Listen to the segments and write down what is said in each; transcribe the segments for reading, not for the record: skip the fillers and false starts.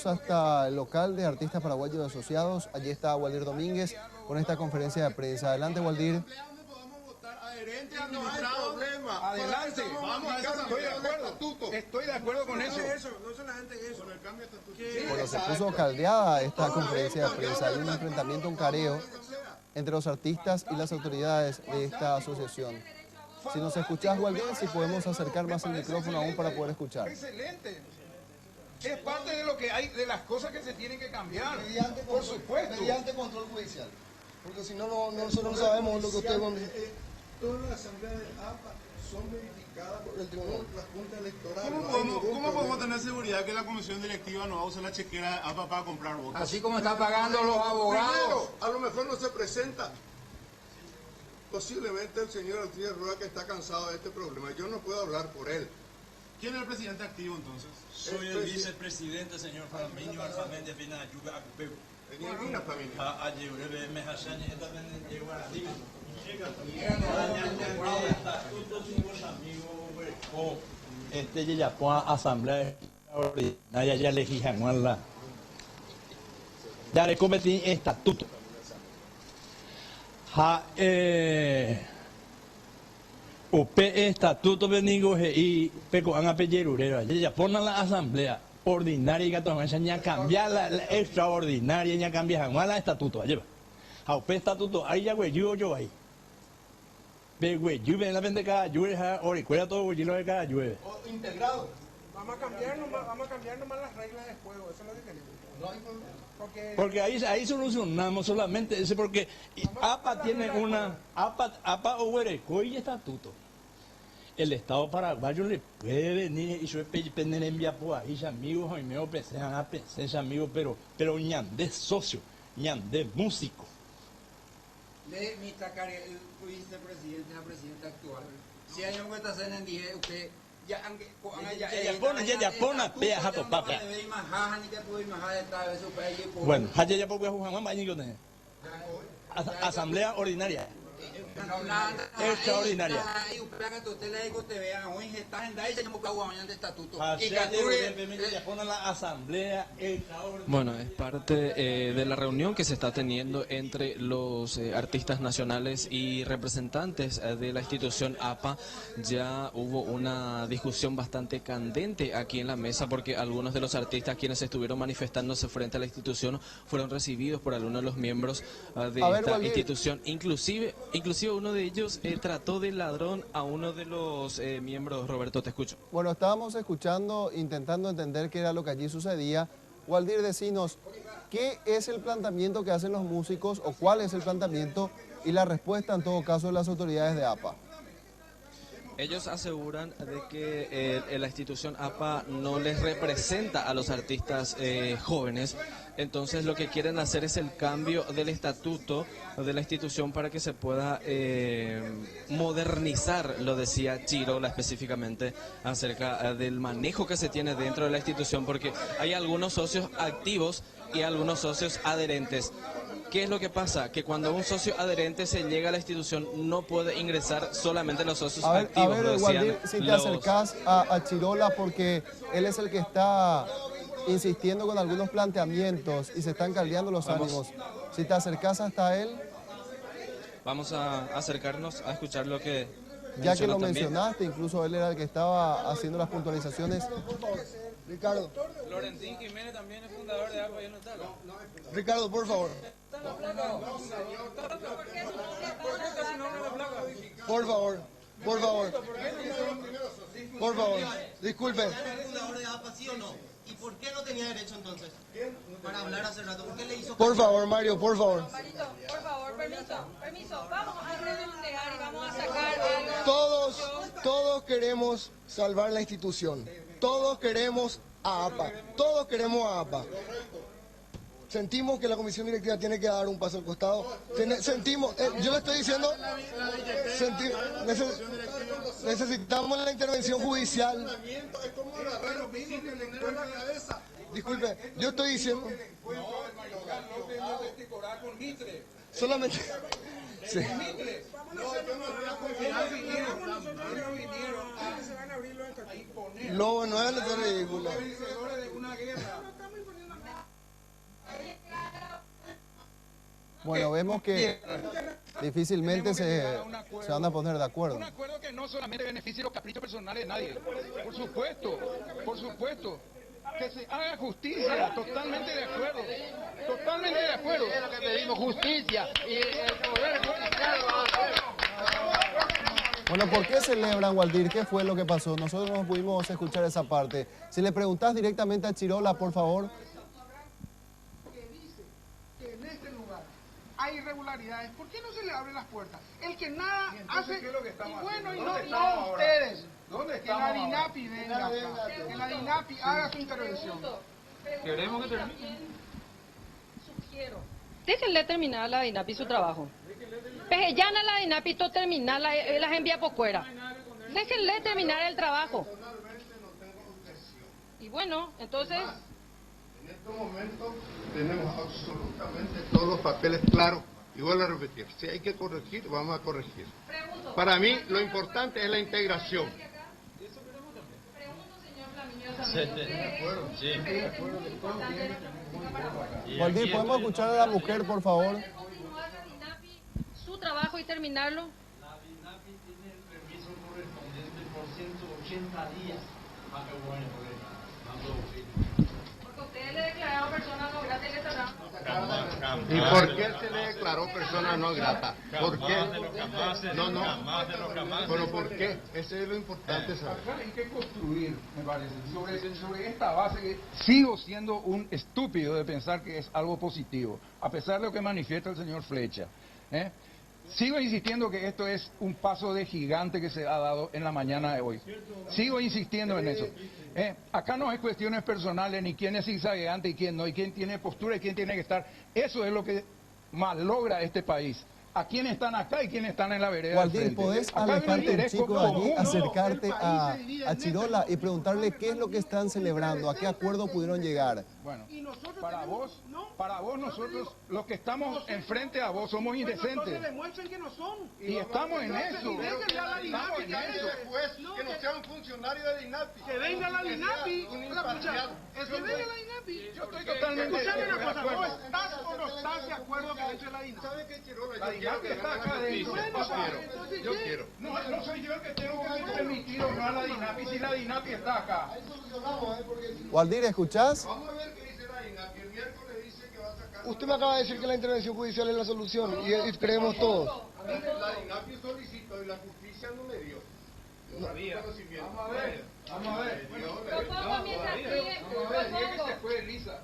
vamos hasta el local de artistas paraguayos asociados. Allí está Waldir Domínguez con esta conferencia de prensa. Adelante, Waldir. No hay problema. Adelante. Vamos a Estoy de acuerdo. Estoy de acuerdo con eso. No solamente eso. Con el cambio de estatuto. Bueno, se puso caldeada esta conferencia de prensa. Hay un enfrentamiento, un careo entre los artistas y las autoridades de esta asociación. Si nos escuchás, Waldir, si podemos acercar más el micrófono aún para poder escuchar. Excelente. Es parte de lo que hay, de las cosas que se tienen que cambiar. Por supuesto. Mediante control judicial. Porque si no, nosotros no sabemos lo que ustedes van a decir. Todas las asambleas del APA son verificadas por el tribunal, la Junta Electoral. ¿Cómo podemos tener seguridad que la comisión directiva no va a usar la chequera de APA para comprar votos? Así como están pagando los abogados. Primero, a lo mejor no se presenta. Posiblemente el señor Alcides Rueda, que está cansado de este problema. Yo no puedo hablar por él. ¿Quién es el presidente activo entonces? Soy el vicepresidente, señor Flaminio Alfamende Fina Yuga Acupeu. Tenía que ir a familia. A Yeurebe Mejashañe, esta vez llegó a la liga. Este ya pone asamblea ordinaria ya legislación la ya le cometí estatuto ha upe estatuto benigo y peco an apellerurero ya pone la asamblea ordinaria que toma ya cambiar la extraordinaria ya cambia la estatuto lleva ha upe estatuto ahí ya güey yo ahí güey, llueve en la vende cada llueve, o recuerda todo güey, lo de cada llueve. Integrado. Vamos a cambiar nomás las reglas del juego, eso es lo que queremos. No hay problema. Porque ahí solucionamos solamente ese, porque APA tiene una, APA o y estatuto. El Estado paraguayo le puede venir y yo depender en Viapoa, y amigos, y me ofrecen a pensar amigos, pero ñandé socio, ñandé músico. Le mi tacare el vicepresidente la presidenta actual. Si hay un que está en dije usted ya ya pone pea jato papa. Bueno, ya porque jugar más asamblea ordinaria. Extraordinaria. Bueno, es parte de la reunión que se está teniendo entre los artistas nacionales y representantes de la institución APA. Ya hubo una discusión bastante candente aquí en la mesa porque algunos de los artistas quienes estuvieron manifestándose frente a la institución fueron recibidos por algunos de los miembros de esta institución. Inclusive uno de ellos trató de ladrón a uno de los miembros. Roberto, te escucho. Bueno, estábamos escuchando, intentando entender qué era lo que allí sucedía. Waldir, decinos, ¿qué es el planteamiento que hacen los músicos o cuál es el planteamiento y la respuesta en todo caso de las autoridades de APA? Ellos aseguran de que la institución APA no les representa a los artistas jóvenes, entonces lo que quieren hacer es el cambio del estatuto de la institución para que se pueda modernizar, lo decía Chirola específicamente, acerca del manejo que se tiene dentro de la institución, porque hay algunos socios activos y algunos socios adherentes. ¿Qué es lo que pasa? Que cuando un socio adherente se llega a la institución no puede ingresar solamente los socios activos. A ver, Waldir, si te acercás a Chirola porque él es el que está insistiendo con algunos planteamientos y se están caldeando los ánimos. Si te acercás hasta él... Vamos a acercarnos a escuchar lo que... Ya que lo mencionaste, incluso él era el que estaba haciendo las puntualizaciones. Ricardo. Florentín Jiménez también es fundador de APA y no está. Ricardo, por favor. Por favor, por favor. Por favor, disculpe. ¿Es fundador de APA, sí o no? ¿Y por qué no tenía derecho entonces? Para hablar hace rato, ¿por qué le hizo? Por favor, Mario, por favor. Marito, por favor, permiso. Vamos a redondear y vamos a sacar algo. Todos queremos salvar la institución. Todos queremos a APA. Todos queremos a APA. Sentimos que la comisión directiva tiene que dar un paso al costado. Sentimos, yo le estoy diciendo, necesitamos la intervención judicial. Disculpe, yo estoy diciendo... Solamente... Sí. No, no es ridículo. Bueno, vemos que difícilmente se van a poner de acuerdo. Un acuerdo que no solamente beneficie los caprichos personales de nadie. Por supuesto. Que se haga justicia, totalmente de acuerdo. Totalmente de acuerdo. Es lo que pedimos, justicia. Y el poder judicial va a hacer. Bueno, ¿por qué celebran, Waldir? ¿Qué fue lo que pasó? Nosotros no pudimos escuchar esa parte. Si le preguntás directamente a Chirola, por favor. Que dice que en este lugar hay irregularidades, ¿por qué no se le abren las puertas? El que nada hace, y bueno, y no ustedes, que la DINAPI venga acá, que la DINAPI haga su intervención. Queremos que termine. Sugiero. Déjenle terminar la DINAPI su trabajo. Pejellana la DINAPI, todo terminar, las envía por fuera. Déjenle terminar el trabajo. Y bueno, entonces... En este momento tenemos absolutamente todos los papeles claros. Y vuelvo a repetir, si hay que corregir, vamos a corregir. Para mí lo importante es la integración. Waldir, ¿podemos escuchar a la mujer, por favor? Continuar la DINAPI su trabajo y terminarlo. La DINAPI tiene el permiso correspondiente por 180 días para que bueno, Porque ustedes le declararon persona no grata y le cerraron. ¿Y por qué se le declaró persona no grata? ¿Por qué? ¿Pero por qué? Eso es lo importante saber. Acá hay que construir, me parece, sobre esta base que sigo siendo un estúpido de pensar que es algo positivo, a pesar de lo que manifiesta el señor Flecha. Sigo insistiendo que esto es un paso de gigante que se ha dado en la mañana de hoy. Sigo insistiendo en eso. Acá no hay cuestiones personales, ni quién es zigzagueante y quién no, y quién tiene postura y quién tiene que estar. Eso es lo que malogra este país. A quiénes están acá y quiénes están en la vereda. Waldir, ¿podés alejarte un chico de allí, acercarte a Chirola y preguntarle qué es lo que están celebrando, a qué acuerdo pudieron llegar? Bueno, para vos nosotros, los que estamos enfrente a vos, somos indecentes. Demuestren que no son. Y estamos en eso. Que no sea un funcionario de DINAPI. Que venga la DINAPI. Un imparcial. Es que venga la DINAPI. Yo estoy totalmente de acuerdo. ¿No estás o no estás de acuerdo que entre la DINAPI? ¿Sabe qué, Chirola? La DINAPI está acá adentro. Yo quiero. No soy yo el que tengo que permitir o no a la DINAPI si la DINAPI está acá. Waldir, ¿escuchás? Vamos a ver qué dice la DINAPI. El miércoles dice que va a sacar... Usted me acaba de decir que la intervención judicial es la solución y creemos todos. La DINAPI solicitó y la justicia no le dio. Vamos a ver. Que se fue Elisa.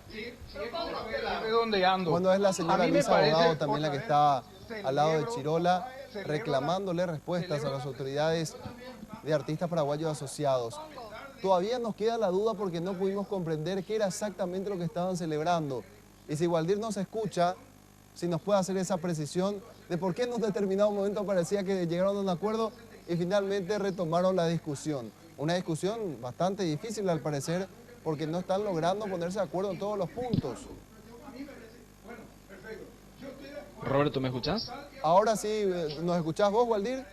¿Dónde ando? Cuando es la A señora mí me Luisa parece, Abogado también la que está al lado de celebro- Chirola, reclamándole respuestas a las autoridades de artistas paraguayos asociados. Todavía nos queda la duda porque no pudimos comprender qué era exactamente lo que estaban celebrando. Y si Waldir nos escucha, si nos puede hacer esa precisión de por qué en un determinado momento parecía que llegaron a un acuerdo y finalmente retomaron la discusión. Una discusión bastante difícil al parecer porque no están logrando ponerse de acuerdo en todos los puntos. Roberto, ¿me escuchás? Ahora sí, ¿nos escuchás vos, Waldir?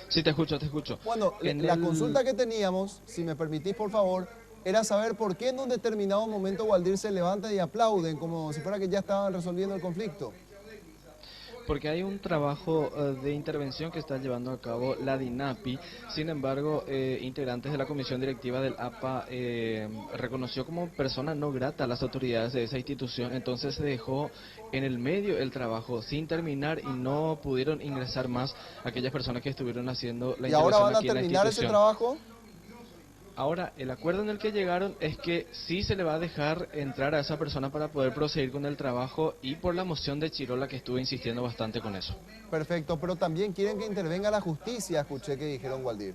Sí, te escucho. Bueno, la consulta que teníamos, si me permitís por favor, era saber por qué en un determinado momento Waldir se levanta y aplauden, como si fuera que ya estaban resolviendo el conflicto. Porque hay un trabajo de intervención que está llevando a cabo la DINAPI. Sin embargo, integrantes de la comisión directiva del APA reconoció como persona no grata a las autoridades de esa institución. Entonces se dejó en el medio el trabajo sin terminar y no pudieron ingresar más aquellas personas que estuvieron haciendo la ¿Y ahora intervención van a aquí en la terminar ese institución. trabajo? Ahora, el acuerdo en el que llegaron es que sí se le va a dejar entrar a esa persona para poder proseguir con el trabajo y por la moción de Chirola que estuvo insistiendo bastante con eso. Perfecto, pero también quieren que intervenga la justicia, escuché que dijeron Waldir.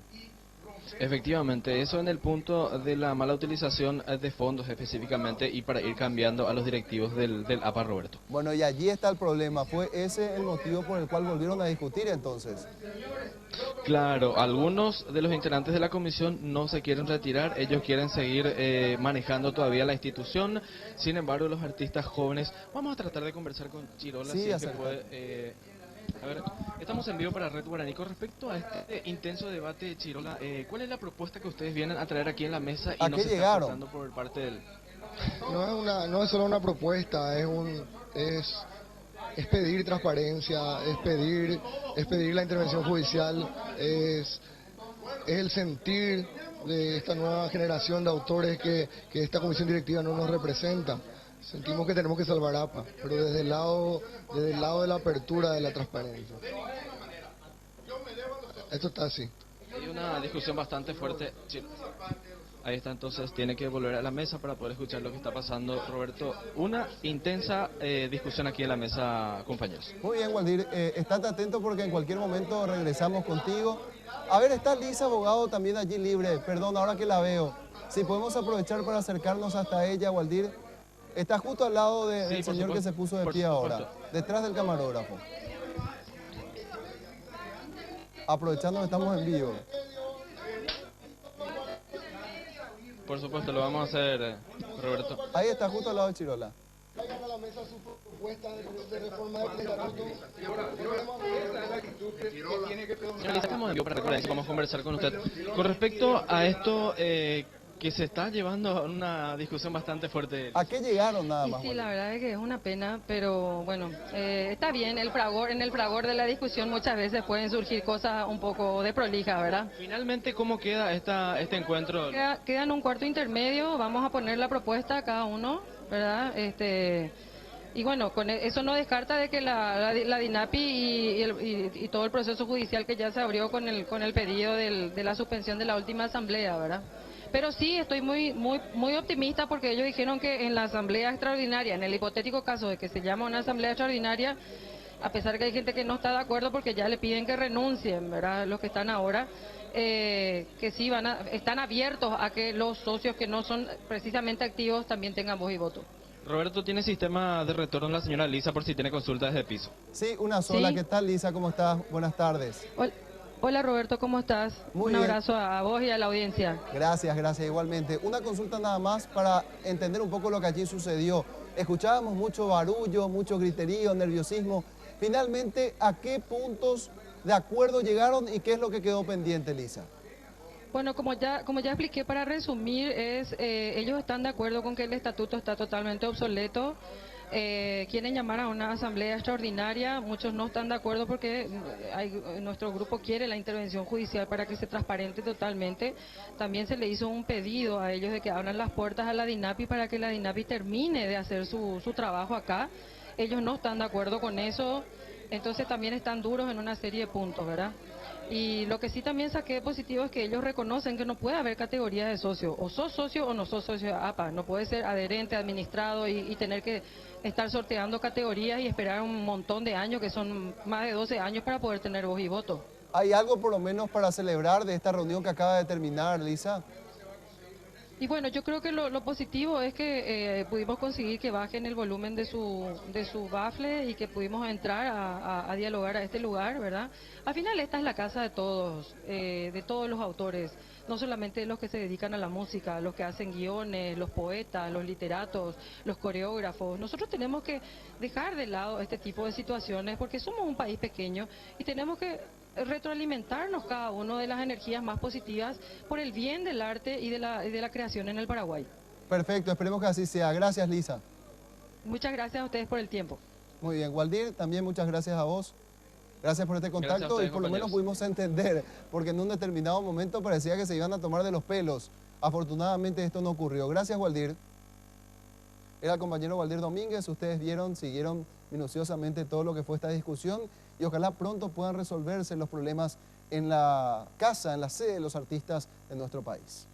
Efectivamente, eso en el punto de la mala utilización de fondos específicamente y para ir cambiando a los directivos del APA, Roberto. Bueno, y allí está el problema. ¿Fue ese el motivo por el cual volvieron a discutir entonces? Claro, algunos de los integrantes de la comisión no se quieren retirar, ellos quieren seguir manejando todavía la institución. Sin embargo, los artistas jóvenes, vamos a tratar de conversar con Chirola, Sí, si es que acerca. puede. A ver, estamos en vivo para Red Guaraní. Con respecto a este intenso debate, Chirola, ¿cuál es la propuesta que ustedes vienen a traer aquí en la mesa y ¿A no qué se llegaron? está aportando por parte del... No es solo una propuesta, es es pedir transparencia, es pedir la intervención judicial, es el sentir de esta nueva generación de autores que esta comisión directiva no nos representa. Sentimos que tenemos que salvar APA, pero desde el lado de la apertura, de la transparencia. Esto está así. Hay una discusión bastante fuerte. Sí. Ahí está, entonces tiene que volver a la mesa para poder escuchar lo que está pasando. Roberto, una intensa discusión aquí en la mesa, compañeros. Muy bien, Waldir, estate atento porque en cualquier momento regresamos contigo. A ver, está Lisa Abogado también allí libre, perdón, ahora que la veo. Si podemos aprovechar para acercarnos hasta ella, Waldir. Está justo al lado del señor que se puso de pie ahora, detrás del camarógrafo. Aprovechando que estamos en vivo. Por supuesto, lo vamos a hacer, Roberto. Ahí está, justo al lado de Chirola. Traigan a la mesa su propuesta de reforma del estatuto. Señor Lisa, estamos en vivo para recordar que vamos a conversar con usted. Con respecto a esto que se está llevando a una discusión bastante fuerte. ¿A qué llegaron nada más? Sí, la verdad es que es una pena, pero bueno, está bien, en el fragor de la discusión muchas veces pueden surgir cosas un poco de prolija, ¿verdad? Finalmente, ¿cómo queda este encuentro? Queda en un cuarto intermedio, vamos a poner la propuesta a cada uno, ¿verdad? Y bueno, eso no descarta de que la DINAPI y todo el proceso judicial que ya se abrió con el pedido de la suspensión de la última asamblea, ¿verdad? Pero sí, estoy muy optimista porque ellos dijeron que en la asamblea extraordinaria, en el hipotético caso de que se llama una asamblea extraordinaria, a pesar que hay gente que no está de acuerdo porque ya le piden que renuncien, ¿verdad? Los que están ahora, que sí están abiertos a que los socios que no son precisamente activos también tengan voz y voto. Roberto, ¿tiene sistema de retorno la señora Lisa por si tiene consultas desde piso? Sí, una sola. ¿Sí? ¿Qué tal, Lisa? ¿Cómo estás? Buenas tardes. Hola Roberto, ¿cómo estás? Muy Un bien. abrazo a vos y a la audiencia. Gracias, igualmente. Una consulta nada más para entender un poco lo que allí sucedió. Escuchábamos mucho barullo, mucho griterío, nerviosismo. Finalmente, ¿a qué puntos de acuerdo llegaron y qué es lo que quedó pendiente, Lisa? Bueno, como ya expliqué, para resumir, ellos están de acuerdo con que el estatuto está totalmente obsoleto. Quieren llamar a una asamblea extraordinaria, muchos no están de acuerdo porque nuestro grupo quiere la intervención judicial para que se transparente totalmente. También se le hizo un pedido a ellos de que abran las puertas a la DINAPI para que la DINAPI termine de hacer su trabajo acá. Ellos no están de acuerdo con eso, entonces también están duros en una serie de puntos, ¿verdad? Y lo que sí también saqué de positivo es que ellos reconocen que no puede haber categorías de socio. O sos socio o no sos socio de APA. No puede ser adherente, administrado y tener que estar sorteando categorías y esperar un montón de años, que son más de 12 años para poder tener voz y voto. ¿Hay algo por lo menos para celebrar de esta reunión que acaba de terminar, Lisa? Y bueno, yo creo que lo positivo es que pudimos conseguir que bajen el volumen de su bafle y que pudimos entrar a dialogar a este lugar, ¿verdad? Al final esta es la casa de todos los autores, no solamente los que se dedican a la música, los que hacen guiones, los poetas, los literatos, los coreógrafos. Nosotros tenemos que dejar de lado este tipo de situaciones porque somos un país pequeño y tenemos que retroalimentarnos cada uno de las energías más positivas por el bien del arte y de la creación en el Paraguay. Perfecto, esperemos que así sea. Gracias, Lisa. Muchas gracias a ustedes por el tiempo. Muy bien, Waldir, también muchas gracias a vos. Gracias por este contacto ustedes, y por lo menos pudimos entender, porque en un determinado momento parecía que se iban a tomar de los pelos. Afortunadamente esto no ocurrió. Gracias, Waldir. Era el compañero Waldir Domínguez, ustedes siguieron minuciosamente todo lo que fue esta discusión y ojalá pronto puedan resolverse los problemas en la casa, en la sede de los artistas de nuestro país.